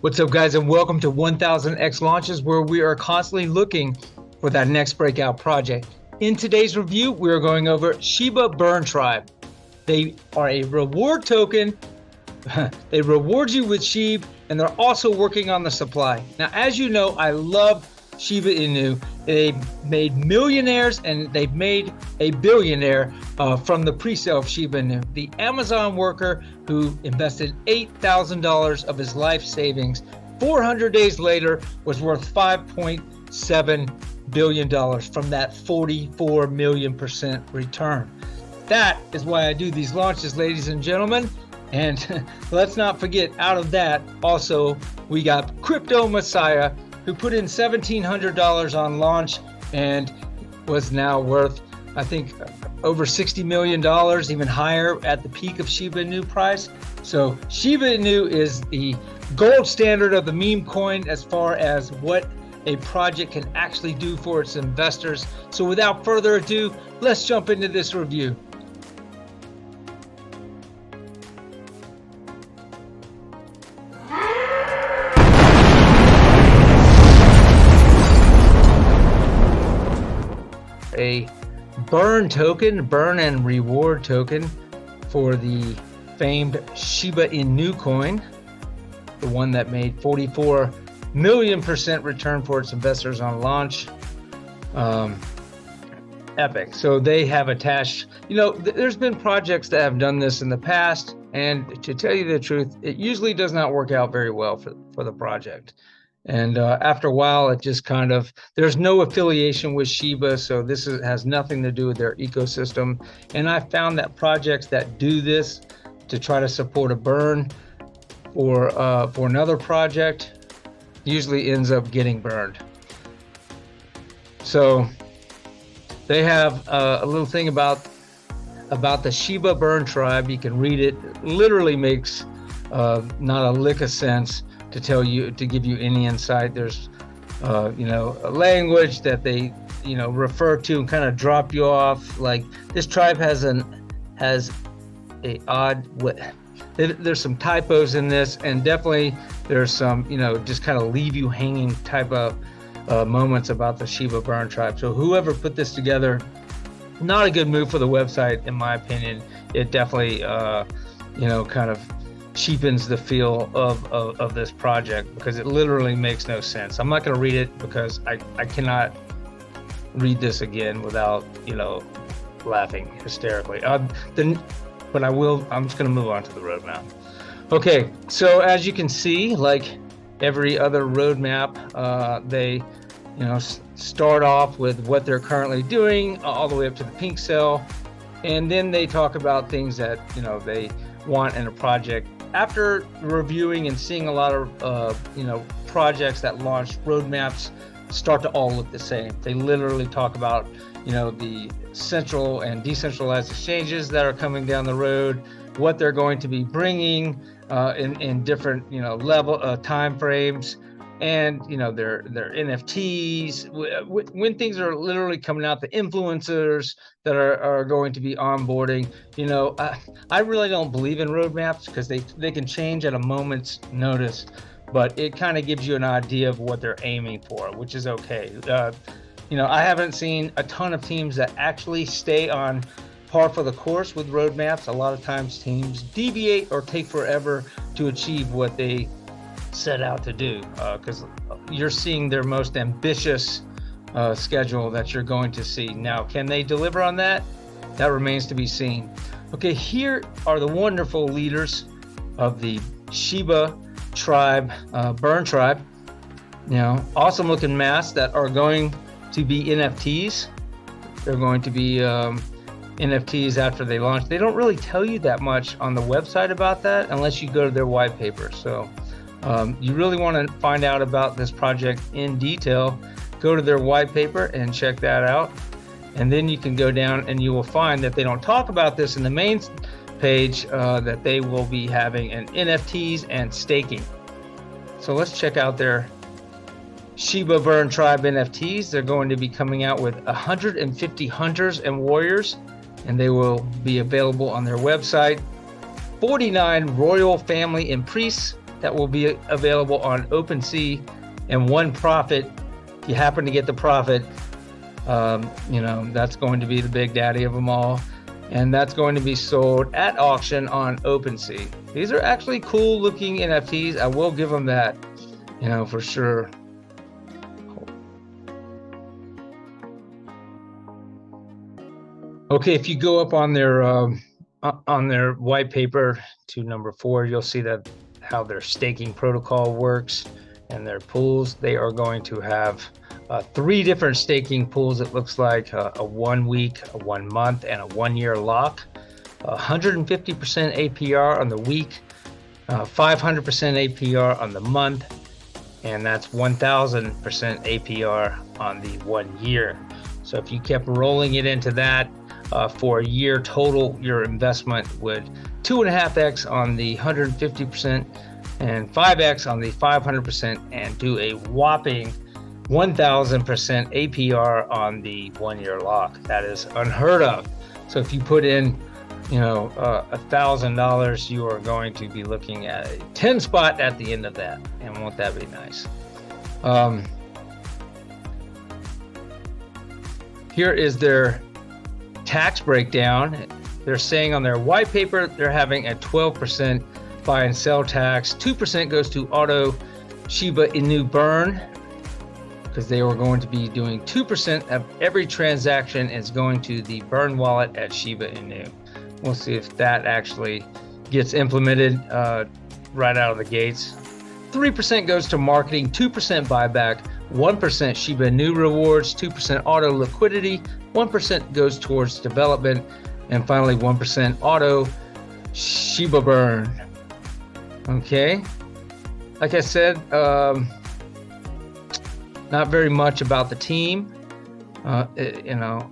What's up, guys, and welcome to 1000X Launches, where we are constantly looking for that next breakout project. In today's review, we are going over Shiba Burn Tribe. They are a reward token. They reward you with SHIB, and they're also working on the supply. Now, as you know, I love Shiba Inu. They made millionaires and they've made a billionaire from the pre-sale of Shiba Inu. The Amazon worker who invested $8,000 of his life savings 400 days later was worth $5.7 billion from that 44 million% return. That is why I do these launches, ladies and gentlemen. And let's not forget, out of that, also, we got Crypto Messiah, who put in $1,700 on launch and was now worth, I think, over $60 million, even higher at the peak of Shiba Inu price. So Shiba Inu is the gold standard of the meme coin as far as what a project can actually do for its investors. So without further ado, let's jump into this review. A burn token, burn and reward token for the famed Shiba Inu coin, the one that made 44 million% return for its investors on launch. Epic. So they have attached, there's been projects that have done this in the past, and to tell you the truth, it usually does not work out very well for the project. And after a while, it just kind of, there's no affiliation with Shiba, so this has nothing to do with their ecosystem. And I found that projects that do this to try to support a burn or for another project usually ends up getting burned. So they have a little thing about the Shiba Burn Tribe. You can read it. It literally makes not a lick of sense to give you any insight. There's a language that they refer to and kind of drop you off. Like, this tribe has a odd, there's some typos in this, and definitely there's some just kind of leave you hanging type of moments about the Shiba Burn Tribe. So whoever put this together, not a good move for the website, in my opinion. It definitely kind of cheapens the feel of this project, because it literally makes no sense. I'm not going to read it because I cannot read this again without laughing hysterically. But I will. I'm just going to move on to the roadmap. Okay, so as you can see, like every other roadmap, they start off with what they're currently doing all the way up to the pink cell, and then they talk about things that they want in a project. After reviewing and seeing a lot of projects that launch, roadmaps start to all look the same. They literally talk about the central and decentralized exchanges that are coming down the road, what they're going to be bringing in different level time frames, and their NFTs, when things are literally coming out, the influencers that are going to be onboarding. I really don't believe in roadmaps because they can change at a moment's notice, but it kind of gives you an idea of what they're aiming for, which is okay. I haven't seen a ton of teams that actually stay on par for the course with roadmaps. A lot of times teams deviate or take forever to achieve what they set out to do, because you're seeing their most ambitious schedule that you're going to see. Now, can they deliver on that? That remains to be seen. Okay, here are the wonderful leaders of the Shiba Tribe, Burn Tribe. Awesome looking masks that are going to be NFTs. They're going to be NFTs after they launch. They don't really tell you that much on the website about that unless you go to their white paper. So you really want to find out about this project in detail, go to their white paper and check that out. And then you can go down and you will find that they don't talk about this in the main page, that they will be having an NFTs and staking. So let's check out their Shiba Burn Tribe NFTs. They're going to be coming out with 150 hunters and warriors, and they will be available on their website. 49 royal family and priests that will be available on OpenSea, and one profit. If you happen to get the profit, you know, that's going to be the big daddy of them all, and that's going to be sold at auction on OpenSea. These are actually cool looking NFTs. I will give them that, you know, for sure. Okay, if you go up on their white paper to number 4, you'll see that how their staking protocol works and their pools. They are going to have 3 different staking pools. It looks like a 1 week, a 1 month, and a 1 year lock. 150% APR on the week, 500% APR on the month, and that's 1000% APR on the 1 year. So if you kept rolling it into that for a year total, your investment would 2.5x on the 150% and 5x on the 500%, and do a whopping 1000% APR on the 1 year lock. That is unheard of. So if you put in, you know, $1,000, you are going to be looking at a 10 spot at the end of that, and won't that be nice? Here is their tax breakdown. They're saying on their white paper they're having a 12% buy and sell tax. 2% goes to auto Shiba Inu burn, because they were going to be doing 2% of every transaction is going to the burn wallet at Shiba Inu. We'll see if that actually gets implemented right out of the gates. 3% goes to marketing, 2% buyback, 1% Shiba Inu rewards, 2% auto liquidity, 1% goes towards development, and finally 1% auto Shiba burn. Okay, like I said, not very much about the team. You know,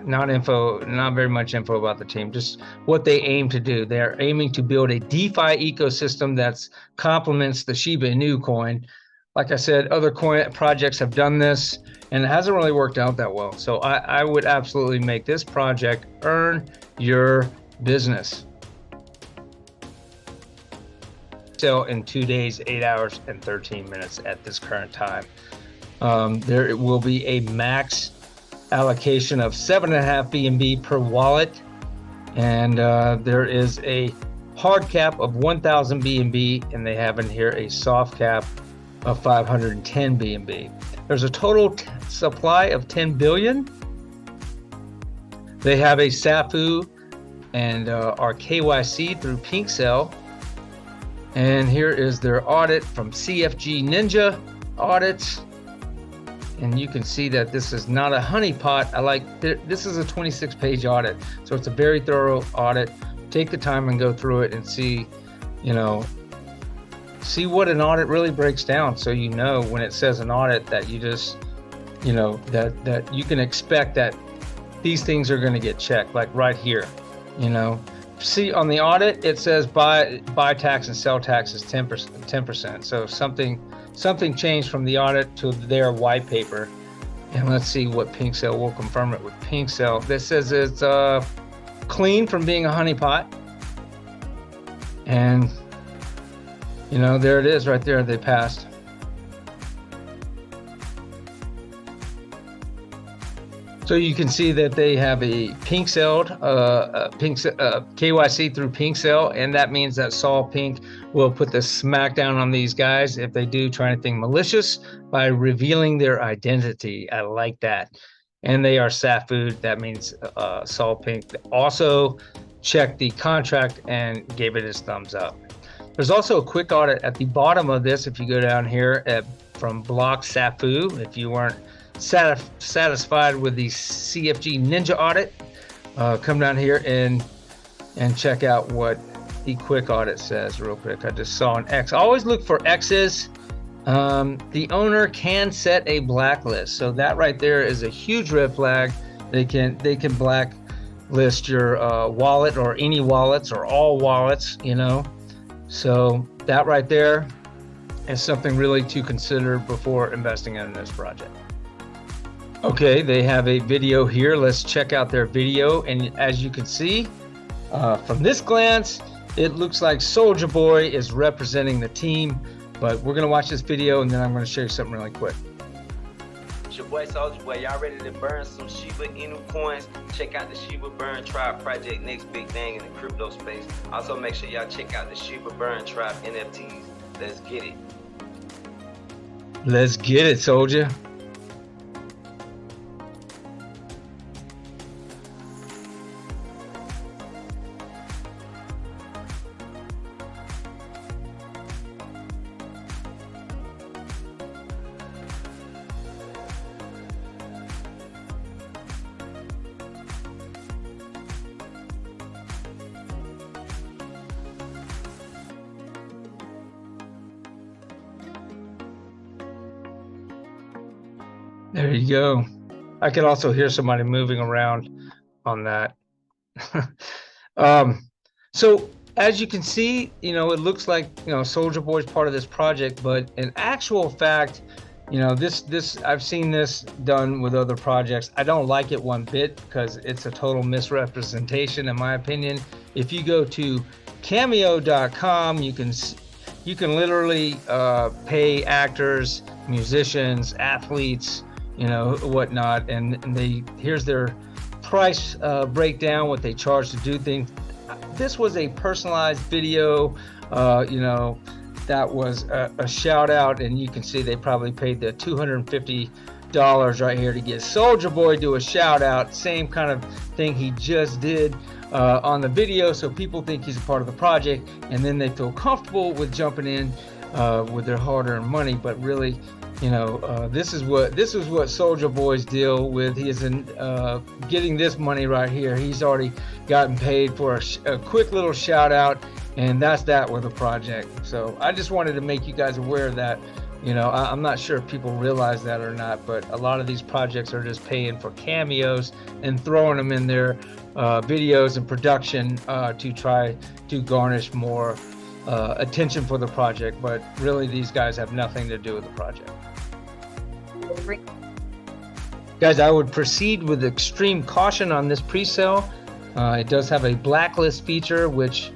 not very much info about the team, just what they aim to do. They're aiming to build a DeFi ecosystem that complements the Shiba Inu coin. Like I said, other coin projects have done this, and it hasn't really worked out that well. So I would absolutely make this project earn your business. Sell in 2 days, 8 hours, and 13 minutes at this current time. There will be a max allocation of 7.5 BNB per wallet, and there is a hard cap of 1,000 BNB, and they have in here a soft cap of 510 BNB. There's a total supply of 10 billion. They have a SAFU and our KYC through Pink Cell. And here is their audit from CFG Ninja Audits. And you can see that this is not a honeypot. This is a 26-page audit. So it's a very thorough audit. Take the time and go through it and see, you know, see what an audit really breaks down. So you know when it says an audit that you just, you know, that you can expect that these things are going to get checked, like right here, you know. See on the audit, it says buy tax and sell tax is 10%. So something changed from the audit to their white paper. And let's see what Pink Cell will confirm it with Pink Cell. This says it's clean from being a honeypot. And you know, there it is right there. They passed. So you can see that they have a Pink Cell, KYC through Pink Cell, and that means that Sol Pink will put the smackdown on these guys if they do try anything malicious by revealing their identity. I like that. And they are SAFU. That means Sol Pink also checked the contract and gave it his thumbs up. There's also a quick audit at the bottom of this. If you go down here from Block SAFU, if you weren't satisfied with the CFG Ninja audit, come down here and check out what the quick audit says real quick. I just saw an X. Always look for X's. The owner can set a blacklist, so that right there is a huge red flag. They can blacklist your wallet or any wallets or all wallets, you know. So that right there is something really to consider before investing in this project. Okay, they have a video here. Let's check out their video. And as you can see, from this glance, it looks like Souljaboy is representing the team, but we're gonna watch this video and then I'm gonna show you something really quick. It's your boy Souljaboy. Y'all ready to burn some Shiba Inu coins? Check out the Shiba Burn Tribe project, next big thing in the crypto space. Also make sure y'all check out the Shiba Burn Tribe NFTs. Let's get it. Let's get it, Soldier. There you go. I can also hear somebody moving around on that. So as you can see, you know, it looks like, you know, Souljaboy is part of this project, but in actual fact, you know, this I've seen this done with other projects. I don't like it one bit because it's a total misrepresentation in my opinion. If you go to cameo.com, you can literally pay actors, musicians, athletes, you know, whatnot, and here's their price breakdown, what they charge to do things. This was a personalized video, you know, that was a shout out, and you can see they probably paid the $250 right here to get Souljaboy do a shout out. Same kind of thing he just did on the video, so people think he's a part of the project, and then they feel comfortable with jumping in with their hard-earned money. But really, you know, this is what Souljaboy's deal with. He is in getting this money right here. He's already gotten paid for a quick little shout out, and that's that with the project. So I just wanted to make you guys aware of that. You know, I'm not sure if people realize that or not, but a lot of these projects are just paying for cameos and throwing them in their videos and production to try to garnish more attention for the project. But really, these guys have nothing to do with the project. Guys, I would proceed with extreme caution on this pre-sale. It does have a blacklist feature, which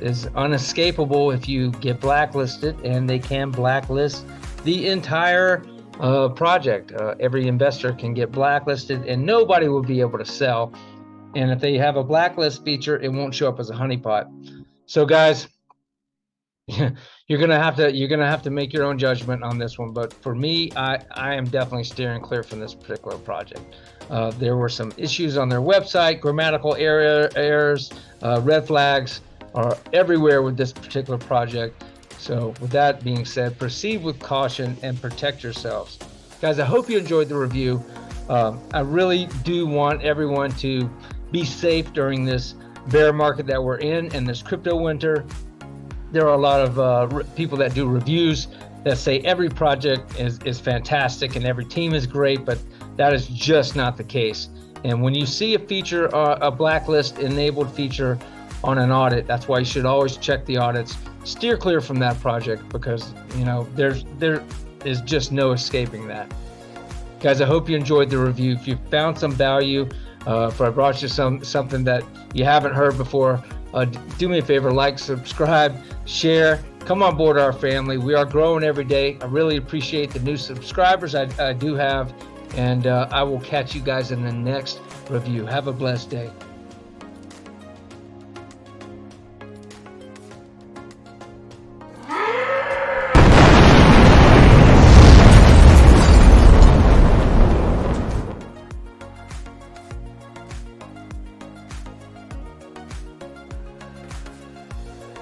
is unescapable if you get blacklisted, and they can blacklist the entire project. Every investor can get blacklisted and nobody will be able to sell. And if they have a blacklist feature, it won't show up as a honeypot. So guys, you're gonna have to make your own judgment on this one. But for me, I am definitely steering clear from this particular project. There were some issues on their website, grammatical errors, red flags are everywhere with this particular project. So with that being said, proceed with caution and protect yourselves. Guys, I hope you enjoyed the review. I really do want everyone to be safe during this bear market that we're in and this crypto winter. There are a lot of people that do reviews that say every project is fantastic and every team is great, but that is just not the case. And when you see a feature, a blacklist enabled feature on an audit, that's why you should always check the audits. Steer clear from that project because, you know, there is just no escaping that. Guys, I hope you enjoyed the review. If you found some value, if I brought you something that you haven't heard before, do me a favor, like, subscribe, share, come on board our family. We are growing every day. I really appreciate the new subscribers I do have, and I will catch you guys in the next review. Have a blessed day.